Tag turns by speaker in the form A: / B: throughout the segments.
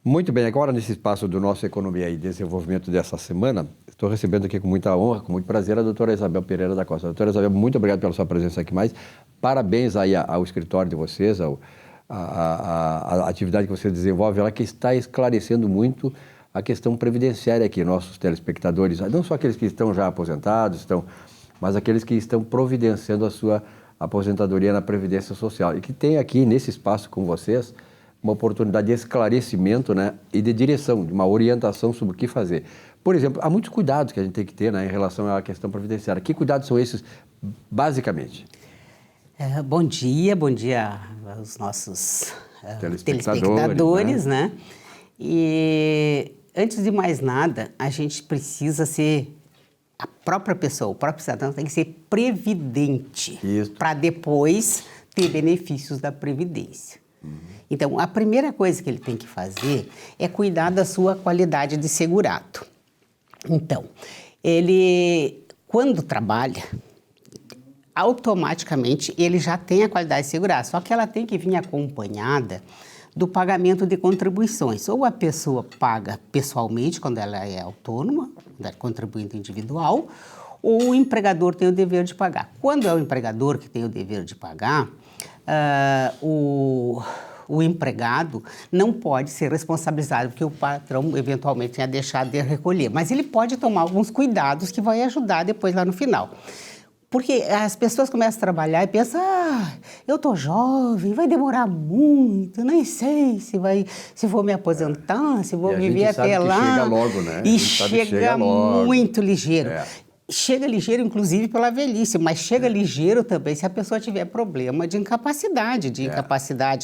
A: Muito bem, agora nesse espaço do nosso Economia e Desenvolvimento dessa semana, estou recebendo aqui com muita honra, com muito prazer, a doutora Isabel Pereira da Costa. Doutora Isabel, muito obrigado pela sua presença aqui mais. Parabéns aí ao escritório de vocês, a atividade que você desenvolve, ela que está esclarecendo muito a questão previdenciária aqui, nossos telespectadores, não só aqueles que estão já aposentados, mas aqueles que estão providenciando a sua aposentadoria na Previdência Social. E que tem aqui, nesse espaço com vocês, uma oportunidade de esclarecimento, né, e de direção, de uma orientação sobre o que fazer. Por exemplo, há muitos cuidados que a gente tem que ter, né, em relação à questão previdenciária. Que cuidados são esses, basicamente?
B: Bom dia aos nossos
A: telespectadores,
B: né? E antes de mais nada, a gente precisa ser, a própria pessoa, o próprio cidadão tem que ser previdente para depois ter benefícios da Previdência. Então, a primeira coisa que ele tem que fazer é cuidar da sua qualidade de segurado. Então, ele, quando trabalha, automaticamente ele já tem a qualidade de segurado, só que ela tem que vir acompanhada do pagamento de contribuições. Ou a pessoa paga pessoalmente, quando ela é autônoma, quando é contribuinte individual, ou o empregador tem o dever de pagar. Quando é o empregador que tem o dever de pagar, o empregado não pode ser responsabilizado porque o patrão eventualmente tenha deixado de recolher, mas ele pode tomar alguns cuidados que vai ajudar depois lá no final. Porque as pessoas começam a trabalhar e pensam, eu tô jovem, vai demorar muito, nem sei se vou me aposentar, se vou viver até lá.
A: Que chega logo, né?
B: E chega muito ligeiro.
A: É.
B: Chega ligeiro, inclusive, pela velhice, mas chega ligeiro também se a pessoa tiver problema de incapacidade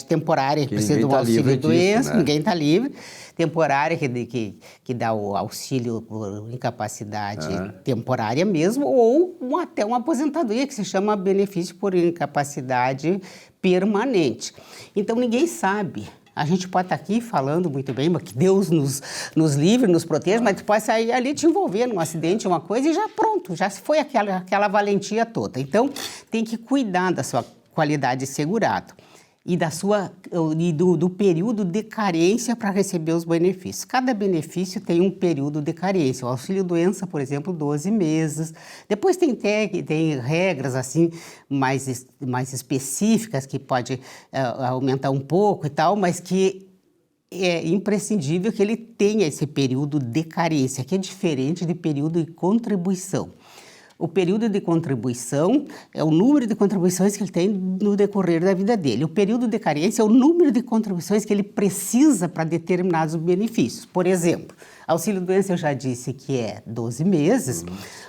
B: temporária, que precisa de um auxílio-doença, né? Ninguém está livre. Temporária, que dá o auxílio por incapacidade temporária mesmo, ou até uma aposentadoria, que se chama benefício por incapacidade permanente. Então, ninguém sabe. A gente pode estar aqui falando muito bem, mas que Deus nos livre, nos proteja, mas tu pode sair ali te envolver num acidente, uma coisa, e já pronto, já se foi aquela valentia toda. Então, tem que cuidar da sua qualidade de segurado e do período de carência para receber os benefícios. Cada benefício tem um período de carência. O auxílio-doença, por exemplo, 12 meses. Depois tem regras assim mais específicas que pode aumentar um pouco e tal, mas que é imprescindível que ele tenha esse período de carência, que é diferente de período de contribuição. O período de contribuição é o número de contribuições que ele tem no decorrer da vida dele. O período de carência é o número de contribuições que ele precisa para determinados benefícios. Por exemplo, auxílio-doença eu já disse que é 12 meses.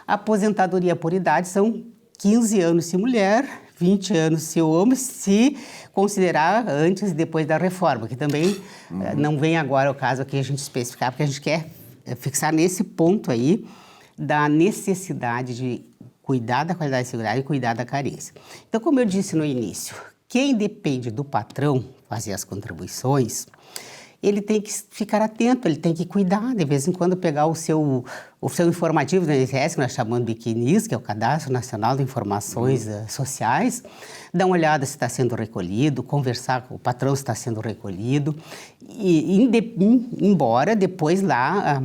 B: A aposentadoria por idade são 15 anos se mulher, 20 anos se homem, se considerar antes e depois da reforma, que também não vem agora o caso aqui a gente especificar, porque a gente quer fixar nesse ponto aí da necessidade de cuidar da qualidade de segurado e cuidar da carência. Então, como eu disse no início, quem depende do patrão fazer as contribuições, ele tem que ficar atento, ele tem que cuidar, de vez em quando pegar o seu informativo do INSS, que nós chamamos de CNIS, que é o Cadastro Nacional de Informações Sociais, dar uma olhada se está sendo recolhido, conversar com o patrão se está sendo recolhido, embora depois lá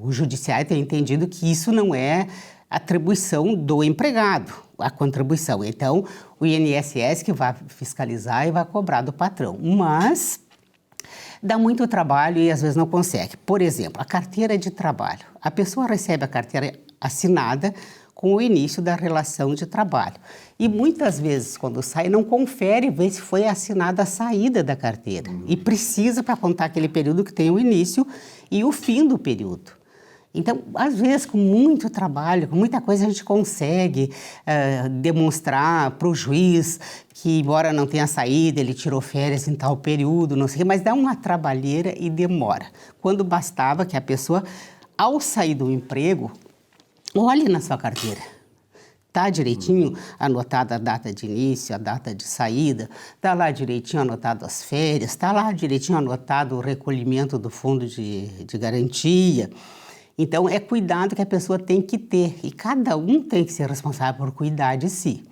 B: o judiciário tenha entendido que isso não é atribuição do empregado, a contribuição. Então, o INSS que vai fiscalizar e vai cobrar do patrão. Mas dá muito trabalho e às vezes não consegue. Por exemplo, a carteira de trabalho. A pessoa recebe a carteira assinada com o início da relação de trabalho. E muitas vezes, quando sai, não confere ver se foi assinada a saída da carteira. E precisa para contar aquele período que tem o início e o fim do período. Então, às vezes, com muito trabalho, com muita coisa, a gente consegue demonstrar para o juiz que, embora não tenha saído, ele tirou férias em tal período, não sei o quê, mas dá uma trabalheira e demora. Quando bastava que a pessoa, ao sair do emprego, olhe na sua carteira. Está direitinho anotada a data de início, a data de saída, está lá direitinho anotado as férias, está lá direitinho anotado o recolhimento do fundo de garantia. Então, é cuidado que a pessoa tem que ter, e cada um tem que ser responsável por cuidar de si.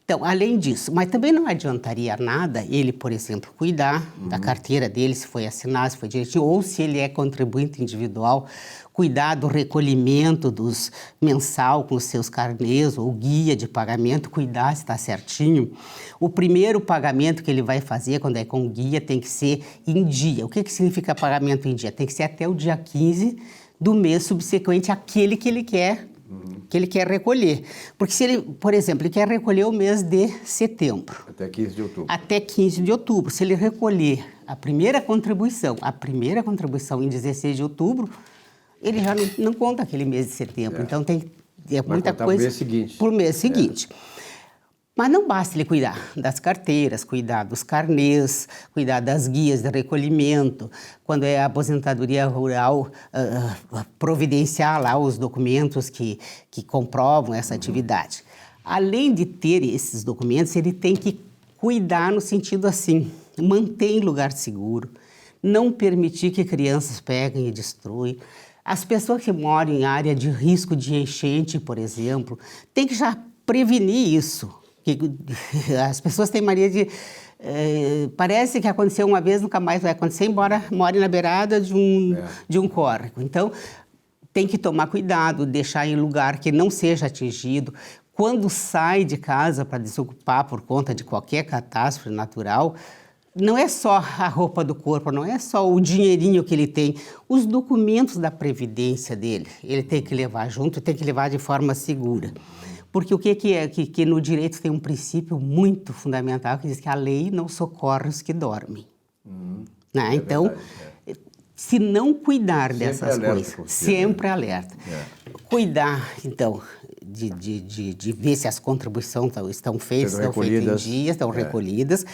B: Então, além disso, mas também não adiantaria nada ele, por exemplo, cuidar da carteira dele, se foi assinar, se foi direitinho, ou se ele é contribuinte individual, cuidar do recolhimento dos mensal com os seus carnês ou guia de pagamento, cuidar se está certinho. O primeiro pagamento que ele vai fazer quando é com guia tem que ser em dia. O que significa pagamento em dia? Tem que ser até o dia 15 do mês subsequente àquele que ele quer recolher. Porque se ele, por exemplo, ele quer recolher o mês de setembro.
A: Até 15 de outubro.
B: Até 15 de outubro. Se ele recolher a primeira contribuição em 16 de outubro, ele já não conta aquele mês de setembro. Então, é muita coisa...
A: Por mês seguinte.
B: Por mês seguinte. Mas não basta ele cuidar das carteiras, cuidar dos carnês, cuidar das guias de recolhimento. Quando é a aposentadoria rural, providenciar lá os documentos que comprovam essa atividade. Além de ter esses documentos, ele tem que cuidar no sentido assim, manter em lugar seguro, não permitir que crianças peguem e destruam. As pessoas que moram em área de risco de enchente, por exemplo, tem que já prevenir isso. As pessoas têm mania de... parece que aconteceu uma vez, nunca mais vai acontecer, embora more na beirada de um córrego. Então, tem que tomar cuidado, deixar em lugar que não seja atingido. Quando sai de casa para desocupar por conta de qualquer catástrofe natural, não é só a roupa do corpo, não é só o dinheirinho que ele tem, os documentos da previdência dele, ele tem que levar junto, tem que levar de forma segura. Porque o que é que no direito tem um princípio muito fundamental que diz que a lei não socorre os que dormem. Né? Então, verdade, se não cuidar dessas coisas, sempre alerta. Cuidar, então, de ver se as contribuições estão feitas, estão feitas em dia, estão recolhidas,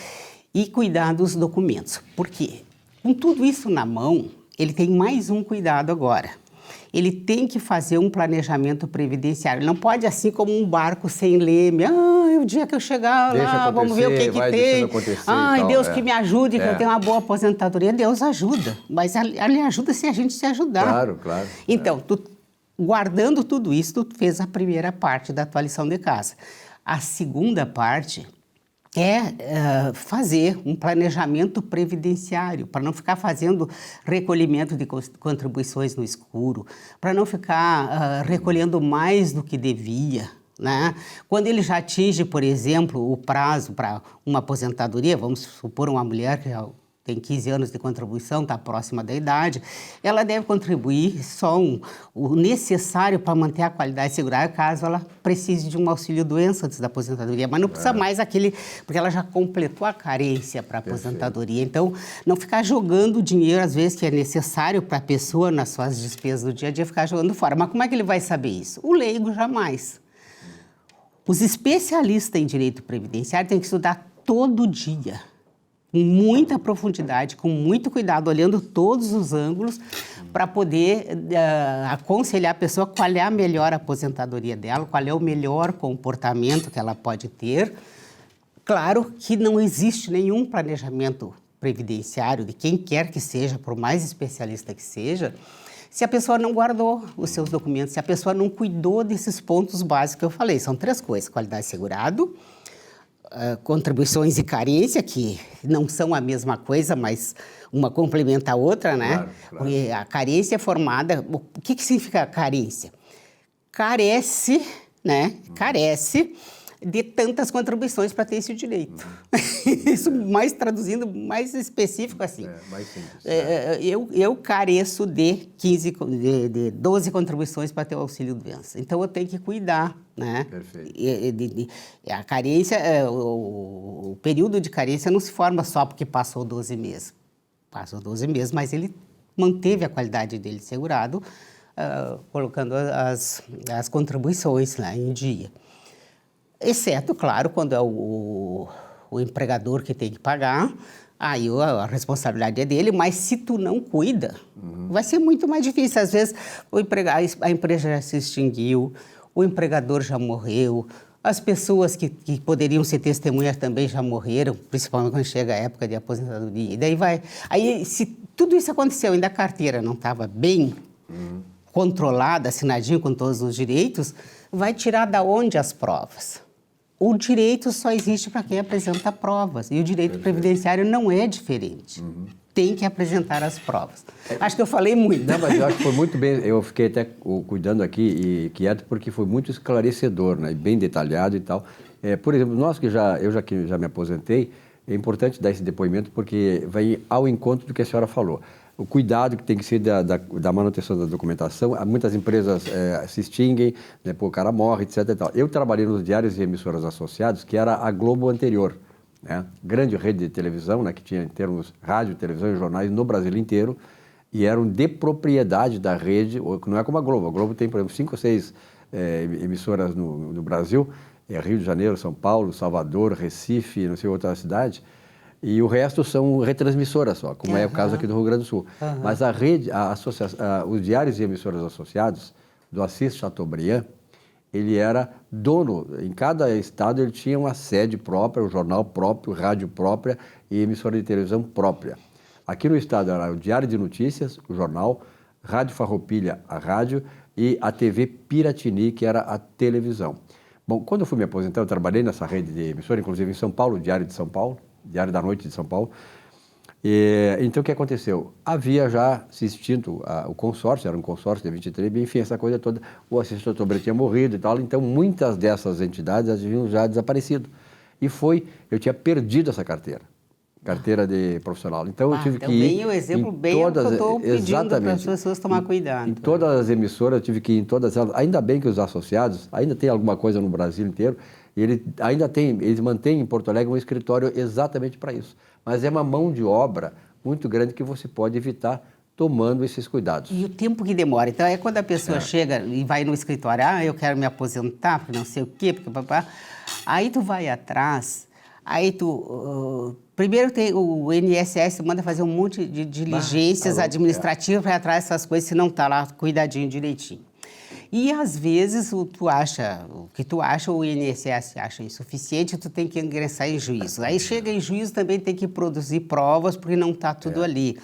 B: e cuidar dos documentos. Por quê? Com tudo isso na mão, ele tem mais um cuidado agora. Ele tem que fazer um planejamento previdenciário. Ele não pode, assim como um barco sem leme. O dia que eu chegar lá, vamos ver o que tem. Ai, Deus que me ajude, que eu tenho uma boa aposentadoria. Deus ajuda. Mas ele ajuda se a gente se ajudar.
A: Claro, claro.
B: Então, guardando tudo isso, tu fez a primeira parte da tua lição de casa. A segunda parte é fazer um planejamento previdenciário, para não ficar fazendo recolhimento de contribuições no escuro, para não ficar recolhendo mais do que devia. Né? Quando ele já atinge, por exemplo, o prazo para uma aposentadoria, vamos supor uma mulher que já tem 15 anos de contribuição, está próxima da idade, ela deve contribuir só o necessário para manter a qualidade segurada, caso ela precise de um auxílio-doença antes da aposentadoria, mas não precisa mais aquele, porque ela já completou a carência para a aposentadoria. Então, não ficar jogando dinheiro, às vezes, que é necessário para a pessoa nas suas despesas do dia a dia, ficar jogando fora. Mas como é que ele vai saber isso? O leigo jamais. Os especialistas em direito previdenciário têm que estudar todo dia, com muita profundidade, com muito cuidado, olhando todos os ângulos, para poder aconselhar a pessoa qual é a melhor aposentadoria dela, qual é o melhor comportamento que ela pode ter. Claro que não existe nenhum planejamento previdenciário de quem quer que seja, por mais especialista que seja, se a pessoa não guardou os seus documentos, se a pessoa não cuidou desses pontos básicos que eu falei. São 3 coisas: qualidade segurado, contribuições e carência, que não são a mesma coisa, mas uma complementa a outra, né? Claro. Porque a carência é formada... O que significa carência? Carece, né? Carece de tantas contribuições para ter esse direito. Isso mais traduzindo, mais específico assim.
A: Mais simples.
B: Eu careço de 12 contribuições para ter o auxílio-doença. Então, eu tenho que cuidar, né? Perfeito. A carência, o período de carência não se forma só porque passou 12 meses. Passou 12 meses, mas ele manteve a qualidade dele segurado, colocando as contribuições lá em dia. Exceto, claro, quando é o empregador que tem que pagar, aí a responsabilidade é dele, mas se tu não cuida, vai ser muito mais difícil. Às vezes a empresa já se extinguiu, o empregador já morreu, as pessoas que poderiam ser testemunhas também já morreram, principalmente quando chega a época de aposentadoria. E daí vai... Aí, se tudo isso aconteceu, ainda a carteira não estava bem controlada, assinadinho com todos os direitos, vai tirar da onde as provas? O direito só existe para quem apresenta provas. E o direito previdenciário não é diferente. Tem que apresentar as provas. Acho que eu falei muito.
A: Não, mas eu acho que foi muito bem. Eu fiquei até cuidando aqui e quieto porque foi muito esclarecedor, né? Bem detalhado e tal. Por exemplo, eu que já me aposentei, é importante dar esse depoimento porque vai ao encontro do que a senhora falou. O cuidado que tem que ser da manutenção da documentação. Muitas empresas se extinguem, né, o cara morre, etc. E tal. Eu trabalhei nos diários e emissoras associados, que era a Globo anterior, né? Grande rede de televisão, né, que tinha em termos rádio, televisão e jornais no Brasil inteiro, e eram de propriedade da rede, não é como a Globo. A Globo tem, por exemplo, 5 ou 6 emissoras no Brasil, Rio de Janeiro, São Paulo, Salvador, Recife, não sei, outra cidade. E o resto são retransmissoras só, como é o caso aqui do Rio Grande do Sul. Mas a rede, os diários e emissoras associados do Assis Chateaubriand, ele era dono, em cada estado ele tinha uma sede própria, um jornal próprio, rádio própria e emissora de televisão própria. Aqui no estado era o Diário de Notícias, o jornal, Rádio Farroupilha, a rádio, e a TV Piratini, que era a televisão. Bom, quando eu fui me aposentar, eu trabalhei nessa rede de emissora, inclusive em São Paulo, Diário de São Paulo, Diário da Noite de São Paulo. Então, o que aconteceu? Havia já se extinto o consórcio, era um consórcio de 23, enfim, essa coisa toda, o Assis Chateaubriand tinha morrido e tal, então muitas dessas entidades haviam já desaparecido. Eu tinha perdido essa carteira de profissional. Então, eu tive que ir
B: o exemplo bem que eu estou pedindo para as pessoas tomar cuidado.
A: Em todas as emissoras, eu tive que ir em todas elas. Ainda bem que os associados, ainda tem alguma coisa no Brasil inteiro, e eles mantêm em Porto Alegre um escritório exatamente para isso. Mas é uma mão de obra muito grande que você pode evitar tomando esses cuidados.
B: E o tempo que demora. Então, é quando a pessoa chega e vai no escritório, eu quero me aposentar, porque não sei o quê, porque papá. Aí tu vai atrás, primeiro o INSS manda fazer um monte de diligências administrativas para ir atrás dessas coisas, se não está lá cuidadinho direitinho. E às vezes o que tu acha, o INSS acha insuficiente, tu tem que ingressar em juízo. Aí chega em juízo também tem que produzir provas porque não está tudo ali.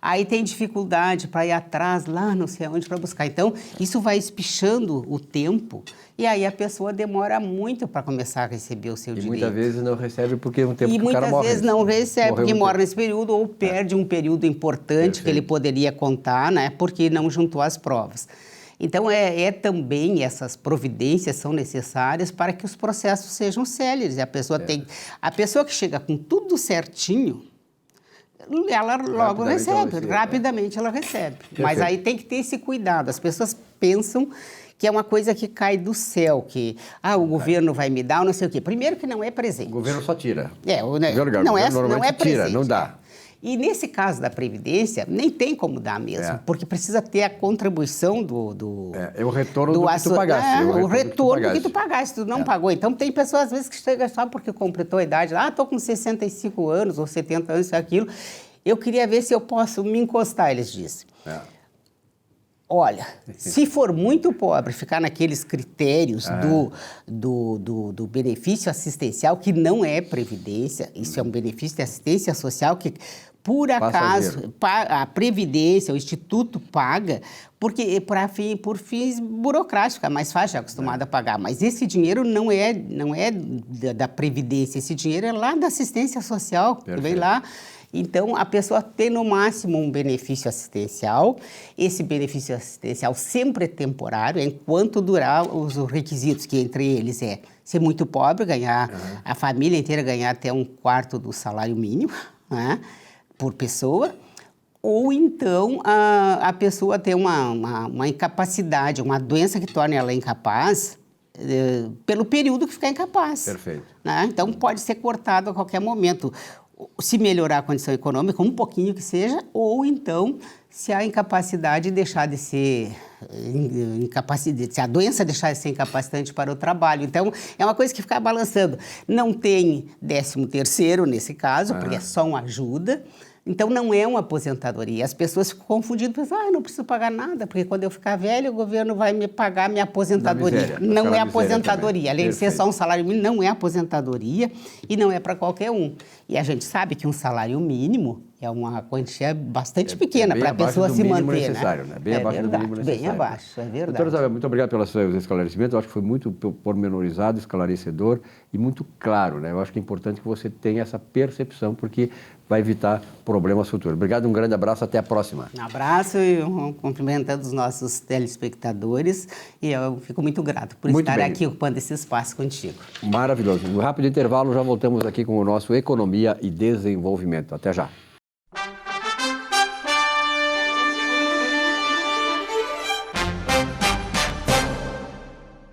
B: Aí tem dificuldade para ir atrás lá não sei onde para buscar. Então isso vai espichando o tempo e aí a pessoa demora muito para começar a receber o seu direito.
A: E muitas vezes não recebe porque é um tempo que o cara morre.
B: E muitas vezes não recebe porque mora nesse período ou perde um período importante que ele poderia contar, né, porque não juntou as provas. Então, também essas providências são necessárias para que os processos sejam céleres. A pessoa que chega com tudo certinho, ela logo recebe, rapidamente ela recebe. Perfeito. Mas aí tem que ter esse cuidado. As pessoas pensam que é uma coisa que cai do céu, que o governo vai me dar ou não sei o quê. Primeiro que não é presente.
A: O governo só tira.
B: Não é presente.
A: Tira, não dá.
B: E nesse caso da Previdência, nem tem como dar mesmo, porque precisa ter a contribuição do
A: é o retorno do que tu pagaste.
B: O retorno do que tu pagaste, tu não pagou. Então, tem pessoas, às vezes, que chegam só porque completou a idade. Estou com 65 anos ou 70 anos, isso aquilo. Eu queria ver se eu posso me encostar, eles dizem. Olha, se for muito pobre, ficar naqueles critérios do benefício assistencial, que não é previdência, isso é um benefício de assistência social que, por acaso, a Previdência, o Instituto paga, porque por fins burocráticos, é mais fácil, é acostumado a pagar. Mas esse dinheiro não é da Previdência, esse dinheiro é lá da assistência social, que vem lá. Então, a pessoa tem no máximo um benefício assistencial. Esse benefício assistencial sempre é temporário, enquanto durar os requisitos, que entre eles é ser muito pobre, a família inteira ganhar até 1/4 do salário mínimo, né, por pessoa, ou então a pessoa ter uma incapacidade, uma doença que torne ela incapaz, pelo período que ficar incapaz.
A: Perfeito.
B: Né? Então, pode ser cortado a qualquer momento. Se melhorar a condição econômica, um pouquinho que seja, ou então, se a incapacidade deixar de ser se a doença deixar de ser incapacitante para o trabalho. Então, é uma coisa que fica balançando. Não tem 13º nesse caso, porque é só uma ajuda. Então, não é uma aposentadoria. As pessoas ficam confundidas, pensam, não preciso pagar nada, porque quando eu ficar velho, o governo vai me pagar minha aposentadoria. Não é aposentadoria. Além de ser só um salário mínimo, não é aposentadoria e não é para qualquer um. E a gente sabe que um salário mínimo É uma quantia bastante pequena para a pessoa se manter,
A: necessário, né? Bem abaixo do mínimo necessário.
B: Bem abaixo, é verdade.
A: Doutora Isabel, muito obrigado pelos seus esclarecimentos. Eu acho que foi muito pormenorizado, esclarecedor e muito claro, né? Eu acho que é importante que você tenha essa percepção, porque vai evitar problemas futuros. Obrigado, um grande abraço, até a próxima.
B: Um abraço e um cumprimento dos nossos telespectadores. E eu fico muito grato por estar aqui ocupando esse espaço contigo.
A: Maravilhoso. Um rápido intervalo, já voltamos aqui com o nosso Economia e Desenvolvimento. Até já.